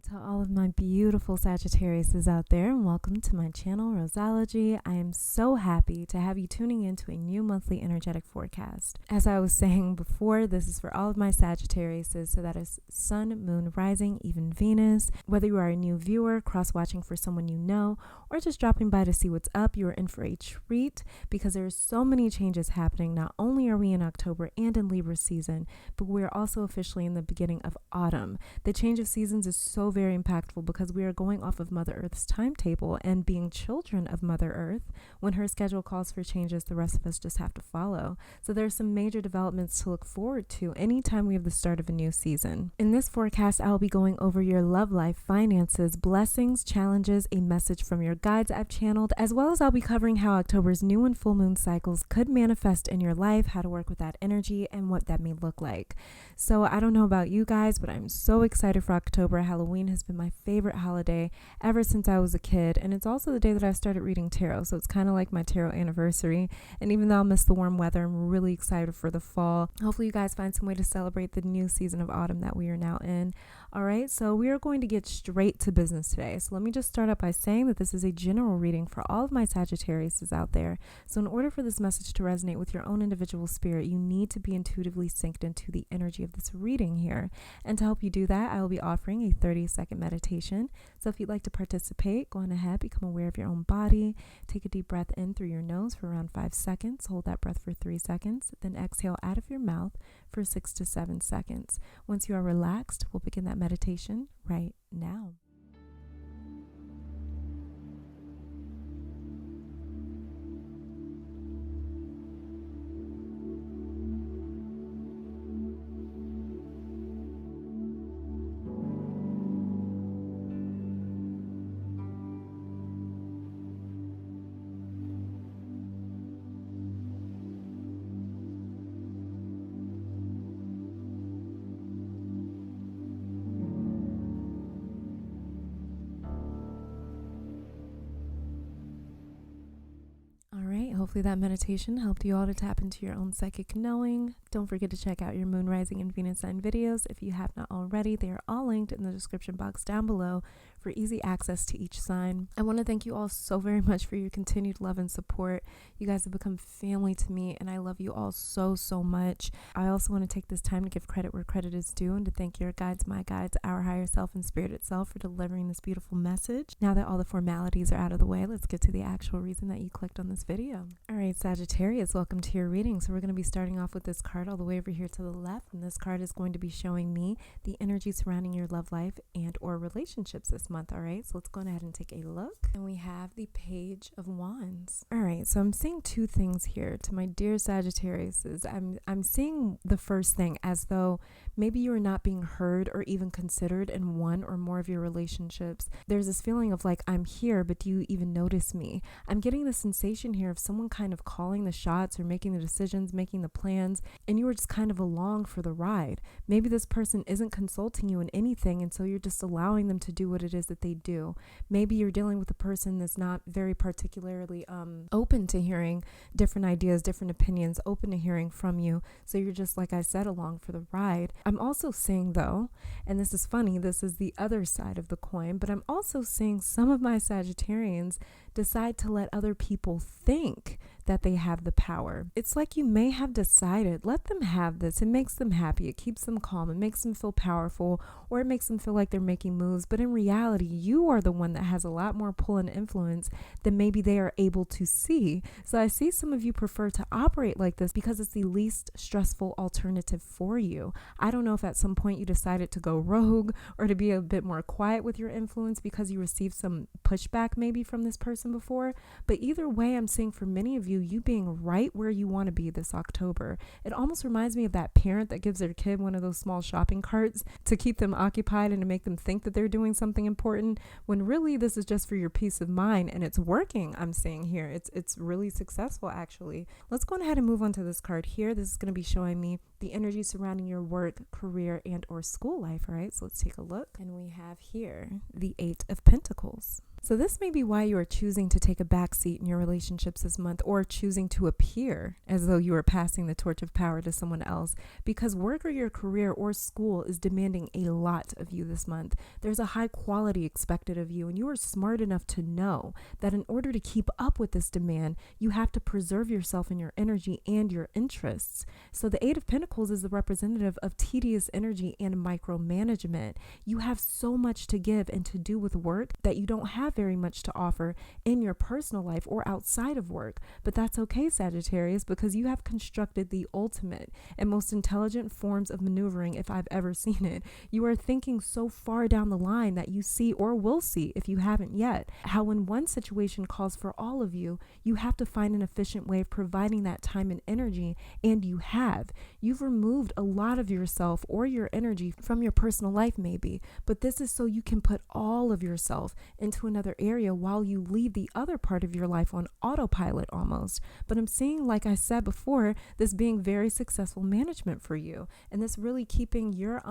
to all of my beautiful Sagittariuses out there, and welcome to my channel, Roseology. I am so happy to have you tuning into a new monthly energetic forecast. As I was saying before, this is for all of my Sagittariuses, so that is Sun, Moon, Rising, even Venus. Whether you are a new viewer, cross-watching for someone you know, or just dropping by to see what's up, you are in for a treat because there are so many changes happening. Not only are we in October and in Libra season, but we are also officially in the beginning of autumn. The change of seasons is so very impactful because we are going off of Mother Earth's timetable, and being children of Mother Earth, when her schedule calls for changes, the rest of us just have to follow. So there are some major developments to look forward to anytime we have the start of a new season. In this forecast, I'll be going over your love life, finances, blessings, challenges, a message from your guides I've channeled, as well as I'll be covering how October's new and full moon cycles could manifest in your life, how to work with that energy, and what that may look like. So I don't know about you guys, but I'm so excited for October. Halloween has been my favorite holiday ever since I was a kid, and it's also the day that I started reading tarot, so it's kind of like my tarot anniversary. And even though I'll miss the warm weather, I'm really excited for the fall. Hopefully you guys find some way to celebrate the new season of autumn that we are now in. All right, so we are going to get straight to business today. So let me just start up by saying that this is a general reading for all of my Sagittariuses out there. So in order for this message to resonate with your own individual spirit, you need to be intuitively synced into the energy of this reading here. And to help you do that, I will be offering a 30-second meditation. So if you'd like to participate, go on ahead, become aware of your own body. Take a deep breath in through your nose for around 5 seconds. Hold that breath for 3 seconds. Then exhale out of your mouth for 6 to 7 seconds. Once you are relaxed, we'll begin that meditation right now. Hopefully that meditation helped you all to tap into your own psychic knowing. Don't forget to check out your Moon, Rising, and Venus sign videos if you have not already. They are all linked in the description box down below for easy access to each sign. I want to thank you all so very much for your continued love and support. You guys have become family to me, and I love you all so much. I also want to take this time to give credit where credit is due and to thank your guides, my guides, our higher self, and spirit itself for delivering this beautiful message. Now that all the formalities are out of the way, let's get to the actual reason that you clicked on this video. All right, Sagittarius, welcome to your reading. So we're going to be starting off with this card all the way over here to the left, and this card is going to be showing me the energy surrounding your love life and or relationships this month. All right, so let's go ahead and take a look. And we have the Page of Wands. All right, so I'm seeing two things here to my dear Sagittariuses. I'm seeing the first thing as though maybe you're not being heard or even considered in one or more of your relationships. There's this feeling of like, I'm here, but do you even notice me? I'm getting the sensation here of someone kind of calling the shots or making the decisions, making the plans, and you were just kind of along for the ride. Maybe this person isn't consulting you in anything, and so you're just allowing them to do what it is that they do. Maybe you're dealing with a person that's not very particularly open to hearing different ideas, different opinions, open to hearing from you. So you're just, like I said, along for the ride. I'm also seeing though, and this is funny, this is the other side of the coin, but I'm also seeing some of my Sagittarians decide to let other people think that they have the power. It's like you may have decided, let them have this. It makes them happy. It keeps them calm. It makes them feel powerful, or it makes them feel like they're making moves. But in reality, you are the one that has a lot more pull and influence than maybe they are able to see. So I see some of you prefer to operate like this because it's the least stressful alternative for you. I don't know if at some point you decided to go rogue or to be a bit more quiet with your influence because you received some pushback maybe from this person before. But either way, I'm seeing for many of you being right where you want to be this October. It almost reminds me of that parent that gives their kid one of those small shopping carts to keep them occupied and to make them think that they're doing something important, when really this is just for your peace of mind, and it's working. I'm seeing here it's really successful actually. Let's go ahead and move on to this card here. This is going to be showing me the energy surrounding your work, career, and or school life, right? So let's take a look. And we have here the 8 of Pentacles. So this may be why you are choosing to take a backseat in your relationships this month, or choosing to appear as though you are passing the torch of power to someone else, because work or your career or school is demanding a lot of you this month. There's a high quality expected of you, and you are smart enough to know that in order to keep up with this demand, you have to preserve yourself and your energy and your interests. So the 8 of Pentacles is the representative of tedious energy and micromanagement. You have so much to give and to do with work that you don't have very much to offer in your personal life or outside of work. But that's okay, Sagittarius, because you have constructed the ultimate and most intelligent forms of maneuvering if I've ever seen it. You are thinking so far down the line that you see, or will see if you haven't yet, how when one situation calls for all of you, you have to find an efficient way of providing that time and energy, and you have. You've removed a lot of yourself or your energy from your personal life maybe, but this is so you can put all of yourself into another area while you leave the other part of your life on autopilot almost. But I'm seeing, like I said before, this being very successful management for you, and this really keeping your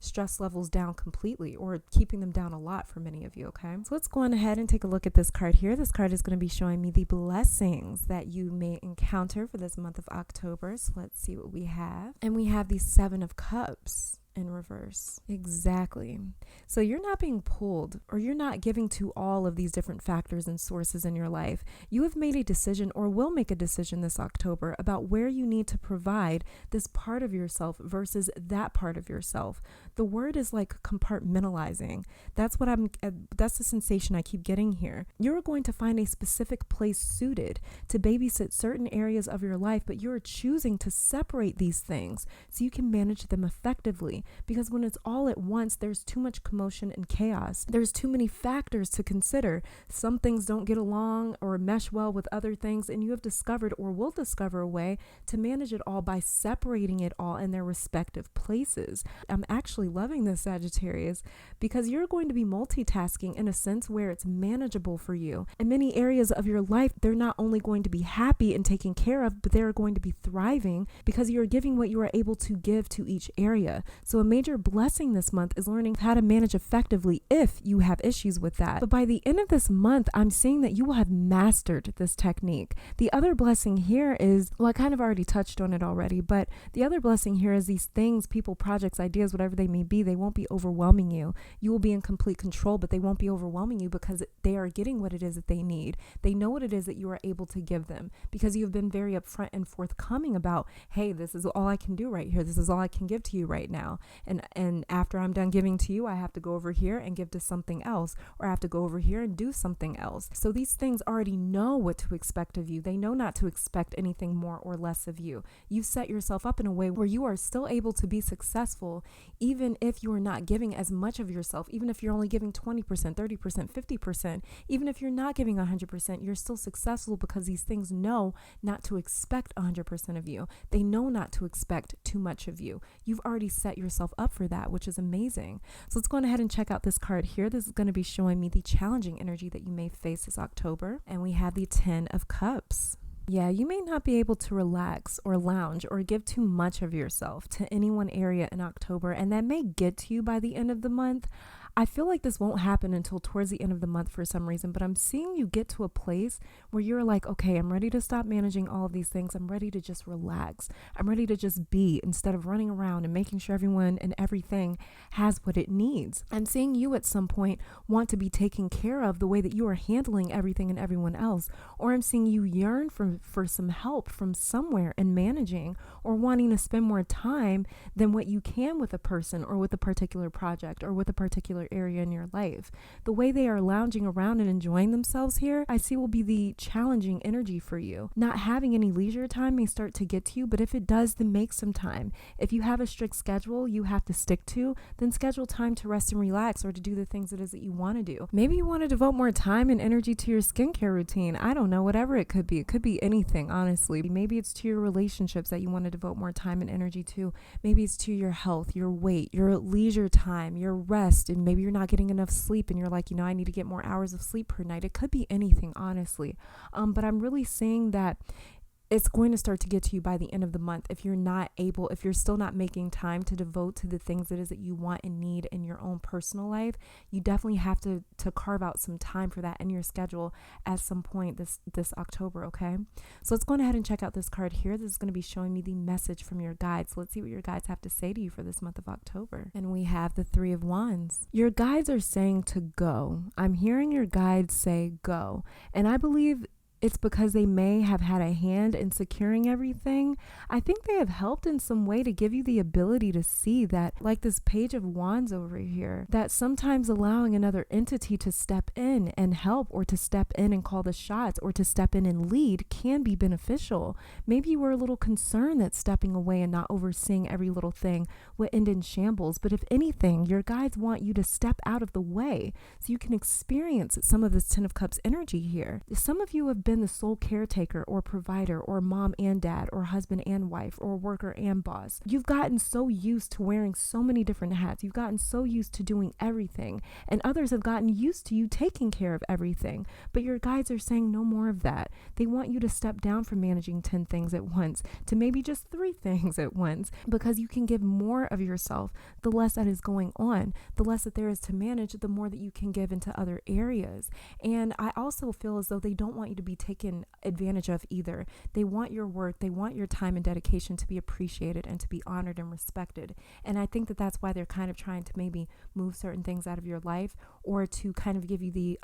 stress levels down completely, or keeping them down a lot for many of you. Okay, so let's go on ahead and take a look at this card here. This card is going to be showing me the blessings that you may encounter for this month of October. So let's see what we have. And we have the 7 of Cups in reverse. Exactly. So you're not being pulled, or you're not giving to all of these different factors and sources in your life. You have made a decision, or will make a decision this October, about where you need to provide this part of yourself versus that part of yourself. The word is like compartmentalizing. That's the sensation I keep getting here. You're going to find a specific place suited to babysit certain areas of your life, but you're choosing to separate these things so you can manage them effectively. Because when it's all at once, there's too much commotion and chaos. There's too many factors to consider. Some things don't get along or mesh well with other things, and you have discovered, or will discover, a way to manage it all by separating it all in their respective places. I'm actually loving this, Sagittarius, because you're going to be multitasking in a sense where it's manageable for you. In many areas of your life, they're not only going to be happy and taken care of, but they're going to be thriving because you're giving what you are able to give to each area. So a major blessing this month is learning how to manage effectively if you have issues with that. But by the end of this month, I'm seeing that you will have mastered this technique. The other blessing here is, well, I kind of already touched on it already, but the other blessing here is these things, people, projects, ideas, whatever they may be, they won't be overwhelming you. You will be in complete control, but they won't be overwhelming you because they are getting what it is that they need. They know what it is that you are able to give them because you've been very upfront and forthcoming about, hey, this is all I can do right here. This is all I can give to you right now. And after I'm done giving to you, I have to go over here and give to something else, or I have to go over here and do something else. So these things already know what to expect of you. They know not to expect anything more or less of you. You've set yourself up in a way where you are still able to be successful, even if you are not giving as much of yourself, even if you're only giving 20%, 30%, 50%, even if you're not giving 100%, you're still successful because these things know not to expect 100% of you. They know not to expect too much of you. You've already set yourself up for that, which is amazing. So let's go ahead and check out this card here. This is going to be showing me the challenging energy that you may face this October. And we have the 10 of Cups. Yeah, you may not be able to relax or lounge or give too much of yourself to any one area in October, and that may get to you by the end of the month. I feel like this won't happen until towards the end of the month for some reason, but I'm seeing you get to a place where you're like, okay, I'm ready to stop managing all of these things. I'm ready to just relax. I'm ready to just be, instead of running around and making sure everyone and everything has what it needs. I'm seeing you at some point want to be taken care of the way that you are handling everything and everyone else, or I'm seeing you yearn for some help from somewhere in managing, or wanting to spend more time than what you can with a person or with a particular project or with a particular area in your life. The way they are lounging around and enjoying themselves here, I see will be the challenging energy for you. Not having any leisure time may start to get to you, but if it does, then make some time. If you have a strict schedule you have to stick to, then schedule time to rest and relax, or to do the things it is that you want to do. Maybe you want to devote more time and energy to your skincare routine. I don't know, whatever it could be. It could be anything, honestly. Maybe it's to your relationships that you want to devote more time and energy to. Maybe it's to your health, your weight, your leisure time, your rest, and maybe you're not getting enough sleep and you're like, I need to get more hours of sleep per night. It could be anything, honestly. But I'm really seeing that it's going to start to get to you by the end of the month if you're still not making time to devote to the things it is that you want and need in your own personal life. You definitely have to carve out some time for that in your schedule at some point this October, okay? So let's go ahead and check out this card here. This is going to be showing me the message from your guides. So let's see what your guides have to say to you for this month of October. And we have the Three of Wands. Your guides are saying to go. I'm hearing your guides say go. And I believe it's because they may have had a hand in securing everything. I think they have helped in some way to give you the ability to see that, like this Page of Wands over here, that sometimes allowing another entity to step in and help, or to step in and call the shots, or to step in and lead can be beneficial. Maybe you were a little concerned that stepping away and not overseeing every little thing would end in shambles. But if anything, your guides want you to step out of the way so you can experience some of this Ten of Cups energy here. Some of you have been the sole caretaker or provider, or mom and dad, or husband and wife, or worker and boss. You've gotten so used to wearing so many different hats. You've gotten so used to doing everything, and others have gotten used to you taking care of everything. But your guides are saying no more of that. They want you to step down from managing 10 things at once to maybe just 3 things at once, because you can give more of yourself the less that is going on, the less that there is to manage, the more that you can give into other areas. And I also feel as though they don't want you to be taken advantage of either. They want your work, they want your time and dedication to be appreciated and to be honored and respected. And I think that that's why they're kind of trying to maybe move certain things out of your life, or to kind of give you the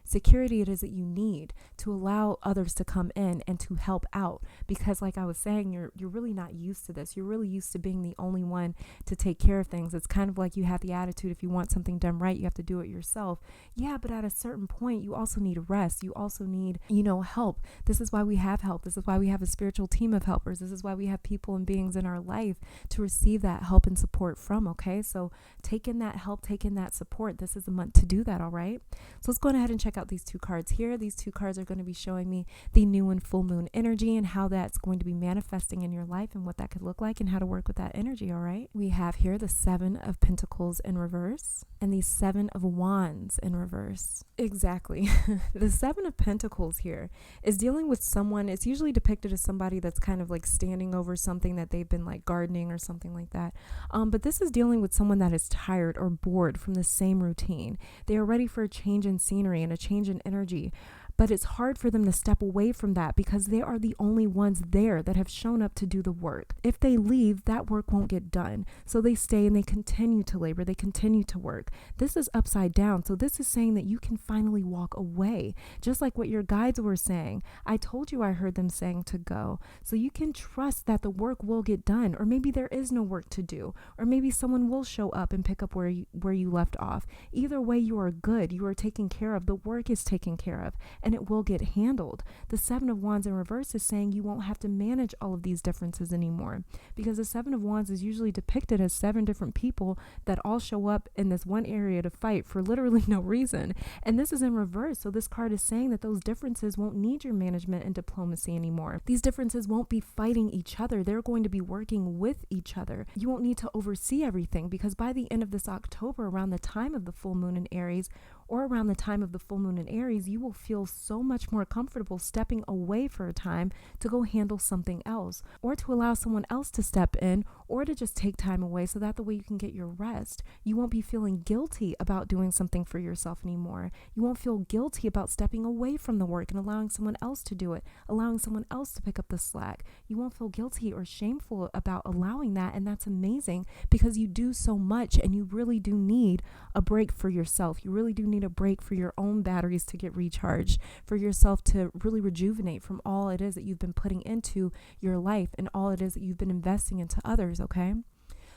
security it is that you need to allow others to come in and to help out. Because like I was saying, you're really not used to this. You're really used to being the only one to take care of things. It's kind of like you have the attitude, if you want something done right, you have to do it yourself. Yeah, but at a certain point, you also need rest. You also need, help. This is why we have help. This is why we have a spiritual team of helpers. This is why we have people and beings in our life to receive that help and support from, okay? So take in that help, take in that support. This is the month to do that, all right? So let's go ahead and check out these 2 cards here. These 2 cards are going to be showing me the new and full moon energy and how that's going to be manifesting in your life and what that could look like and how to work with that energy, all right? We have here the 7 of Pentacles in reverse and the 7 of Wands in reverse. Exactly. The 7 of Pentacles here is dealing with someone. It's usually depicted as somebody that's kind of like standing over something that they've been like gardening or something like that. But this is dealing with someone that is tired or bored from the same routine. They are ready for a change in scenery and a change in energy. But it's hard for them to step away from that because they are the only ones there that have shown up to do the work. If they leave, that work won't get done. So they stay and they continue to labor. They continue to work. This is upside down. So this is saying that you can finally walk away. Just like what your guides were saying. I told you I heard them saying to go. So you can trust that the work will get done. Or maybe there is no work to do. Or maybe someone will show up and pick up where you left off. Either way, you are good. You are taken care of. The work is taken care of. And it will get handled. The 7 of Wands in reverse is saying you won't have to manage all of these differences anymore, because the 7 of Wands is usually depicted as 7 different people that all show up in this one area to fight for literally no reason. And this is in reverse. So this card is saying that those differences won't need your management and diplomacy anymore. These differences won't be fighting each other. They're going to be working with each other. You won't need to oversee everything, because by the end of this October, around the time of the full moon in Aries, or around the time of the full moon in Aries, you will feel so much more comfortable stepping away for a time to go handle something else, or to allow someone else to step in, or to just take time away so that the way you can get your rest. You won't be feeling guilty about doing something for yourself anymore. You won't feel guilty about stepping away from the work and allowing someone else to do it, allowing someone else to pick up the slack. You won't feel guilty or shameful about allowing that, and that's amazing, because you do so much and you really do need a break for yourself. You really do need a break for your own batteries to get recharged, for yourself to really rejuvenate from all it is that you've been putting into your life and all it is that you've been investing into others, okay?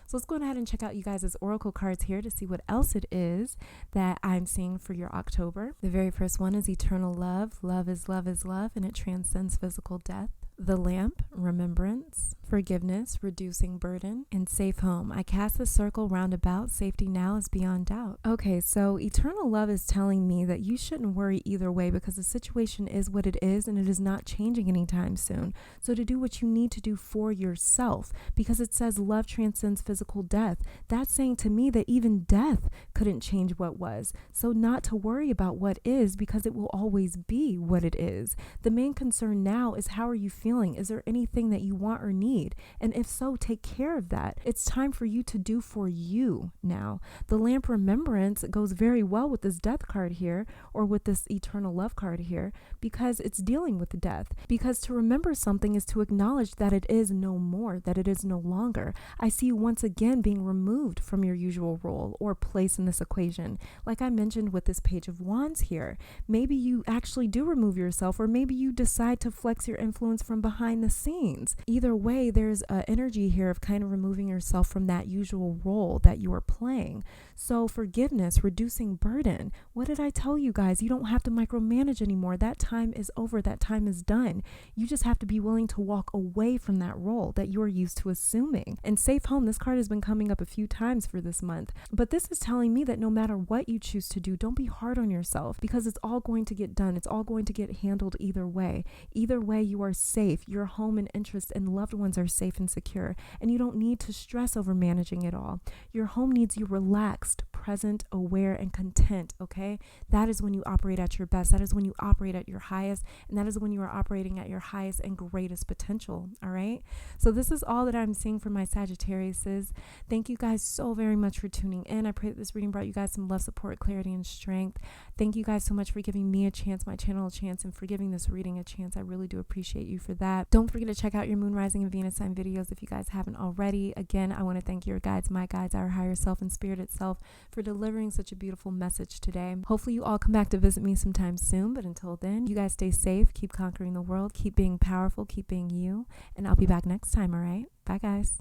So let's go ahead and check out you guys' oracle cards here to see what else it is that I'm seeing for your October. The very first one is eternal love. Love is love is love, and it transcends physical death. The lamp, remembrance, forgiveness, reducing burden, and safe home. I cast the circle round about. Safety now is beyond doubt. Okay, so eternal love is telling me that you shouldn't worry either way, because the situation is what it is and it is not changing anytime soon. So to do what you need to do for yourself, because it says love transcends physical death. That's saying to me that even death couldn't change what was. So not to worry about what is, because it will always be what it is. The main concern now is, how are you feeling feeling? Is there anything that you want or need? And if so, take care of that. It's time for you to do for you now. The lamp remembrance goes very well with this death card here, or with this eternal love card here, because it's dealing with death. Because to remember something is to acknowledge that it is no more, that it is no longer. I see you once again being removed from your usual role or place in this equation. Like I mentioned with this Page of Wands here, maybe you actually do remove yourself, or maybe you decide to flex your influence from behind the scenes. Either way, there's an energy here of kind of removing yourself from that usual role that you are playing. So forgiveness, reducing burden. What did I tell you guys? You don't have to micromanage anymore. That time is over. That time is done. You just have to be willing to walk away from that role that you're used to assuming. And safe home, this card has been coming up a few times for this month. But this is telling me that no matter what you choose to do, don't be hard on yourself, because it's all going to get done. It's all going to get handled either way. Either way, you are safe. Your home and interests and loved ones are safe and secure. And you don't need to stress over managing it all. Your home needs you relaxed, present, aware, and content, okay? That is when you operate at your best. That is when you operate at your highest. And that is when you are operating at your highest and greatest potential, all right? So this is all that I'm seeing for my Sagittariuses. Thank you guys so very much for tuning in. I pray that this reading brought you guys some love, support, clarity, and strength. Thank you guys so much for giving me a chance, my channel a chance, and for giving this reading a chance. I really do appreciate you for that. Don't forget to check out your moon, rising, and Venus sign videos if you guys haven't already. Again, I want to thank your guides, my guides, our higher self, and spirit itself for delivering such a beautiful message today. Hopefully you all come back to visit me sometime soon, but until then, you guys stay safe, keep conquering the world, keep being powerful, keep being you, and I'll be back next time, all right? Bye, guys.